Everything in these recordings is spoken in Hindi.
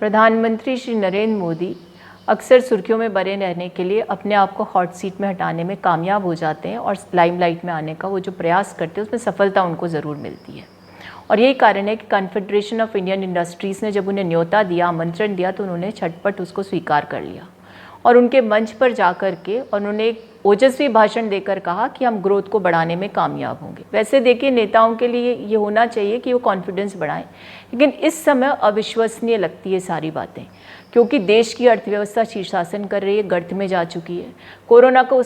प्रधानमंत्री श्री नरेंद्र मोदी अक्सर सुर्खियों में बने रहने के लिए अपने आप को हॉट सीट में हटाने में कामयाब हो जाते हैं और लाइमलाइट में आने का वो जो प्रयास करते हैं उसमें सफलता उनको ज़रूर मिलती है। और यही कारण है कि कॉन्फेडरेशन ऑफ इंडियन इंडस्ट्रीज़ ने जब उन्हें न्योता दिया, आमंत्रण दिया, तो उन्होंने झटपट उसको स्वीकार कर लिया और उनके मंच पर जाकर के उन्होंने एक ओजस्वी भाषण देकर कहा कि हम ग्रोथ को बढ़ाने में कामयाब होंगे। वैसे देखिए, नेताओं के लिए ये होना चाहिए कि वो कॉन्फिडेंस बढ़ाएं, लेकिन इस समय अविश्वसनीय लगती है सारी बातें, क्योंकि देश की अर्थव्यवस्था शीर्षासन कर रही है, गर्त में जा चुकी है। कोरोना को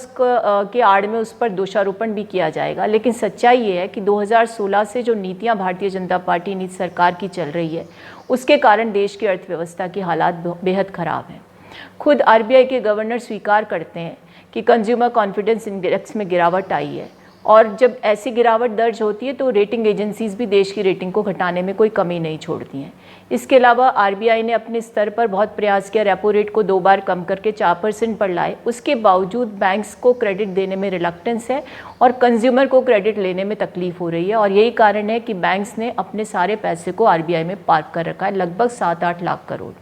के आड़ में उस पर दोषारोपण भी किया जाएगा, लेकिन सच्चाई ये है कि 2016 से जो नीतियां भारतीय जनता पार्टी नीति सरकार की चल रही है, उसके कारण देश की अर्थव्यवस्था की हालात बेहद ख़राब हैं। खुद आरबीआई के गवर्नर स्वीकार करते हैं कि कंज्यूमर कॉन्फिडेंस इंडेक्स में गिरावट आई है, और जब ऐसी गिरावट दर्ज होती है तो रेटिंग एजेंसीज भी देश की रेटिंग को घटाने में कोई कमी नहीं छोड़ती हैं। इसके अलावा आरबीआई ने अपने स्तर पर बहुत प्रयास किया, रेपो रेट को 2 बार कम करके 4% पर लाए। उसके बावजूद बैंक्स को क्रेडिट देने में रिलक्टेंस है और कंज्यूमर को क्रेडिट लेने में तकलीफ हो रही है, और यही कारण है कि बैंक्स ने अपने सारे पैसे को आरबीआई में पार्क कर रखा है, लगभग 7-8 लाख करोड़।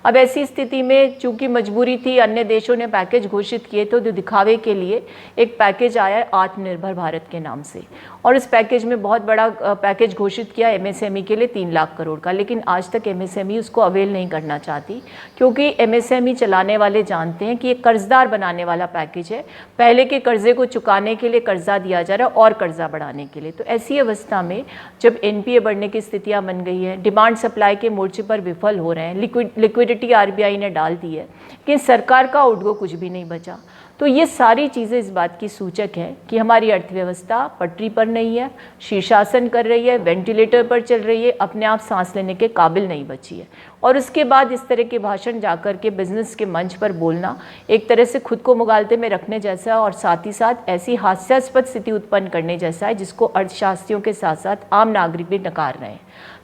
अब ऐसी स्थिति में चूंकि मजबूरी थी, अन्य देशों ने पैकेज घोषित किए, तो दिखावे के लिए एक पैकेज आया है आत्मनिर्भर भारत के नाम से, और इस पैकेज में बहुत बड़ा पैकेज घोषित किया एमएसएमई के लिए 3 लाख करोड़ का। लेकिन आज तक एमएसएमई उसको अवेल नहीं करना चाहती, क्योंकि एमएसएमई चलाने वाले जानते हैं कि ये कर्जदार बनाने वाला पैकेज है। पहले के कर्जे को चुकाने के लिए कर्जा दिया जा रहा है और कर्जा बढ़ाने के लिए। तो ऐसी अवस्था में जब एनपीए बढ़ने की स्थितियाँ बन गई है, डिमांड सप्लाई के मोर्चे पर विफल हो रहे हैं, लिक्विडिटी आरबीआई ने डाल दी है, लेकिन सरकार का आउटगो कुछ भी नहीं बचा। तो ये सारी चीज़ें इस बात की सूचक हैं कि हमारी अर्थव्यवस्था पटरी पर नहीं है, शीर्षासन कर रही है, वेंटिलेटर पर चल रही है, अपने आप सांस लेने के काबिल नहीं बची है। और उसके बाद इस तरह के भाषण जाकर के बिजनेस के मंच पर बोलना एक तरह से खुद को मुगालते में रखने जैसा है, और साथ ही साथ ऐसी हास्यास्पद स्थिति उत्पन्न करने जैसा है जिसको अर्थशास्त्रियों के साथ साथ आम नागरिक भी नकार रहे हैं।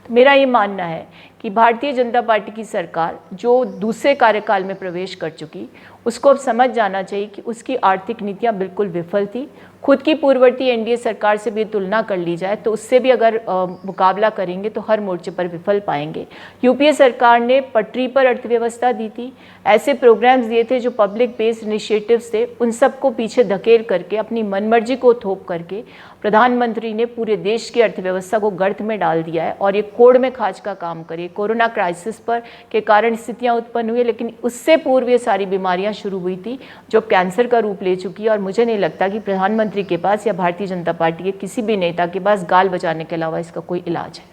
तो मेरा ये मानना है कि भारतीय जनता पार्टी की सरकार जो दूसरे कार्यकाल में प्रवेश कर चुकी, उसको अब समझ जाना चाहिए कि उसकी आर्थिक नीतियां बिल्कुल विफल थी। खुद की पूर्ववर्ती एनडीए सरकार से भी तुलना कर ली जाए तो उससे भी अगर मुकाबला करेंगे तो हर मोर्चे पर विफल पाएंगे। यूपीए सरकार ने पटरी पर अर्थव्यवस्था दी थी, ऐसे प्रोग्राम्स दिए थे जो पब्लिक बेस्ड इनिशिएटिव्स थे, उन सबको पीछे धकेल करके अपनी मनमर्जी को थोप करके प्रधानमंत्री ने पूरे देश की अर्थव्यवस्था को गर्त में डाल दिया है, और ये कोड़ में खाज का काम करे। कोरोना क्राइसिस पर के कारण स्थितियां उत्पन्न हुई, लेकिन उससे पूर्व ये सारी बीमारियां शुरू हुई थी जो कैंसर का रूप ले चुकी है। और मुझे नहीं लगता कि प्रधानमंत्री के पास या भारतीय जनता पार्टी के किसी भी नेता के पास गाल बजाने के अलावा इसका कोई इलाज है।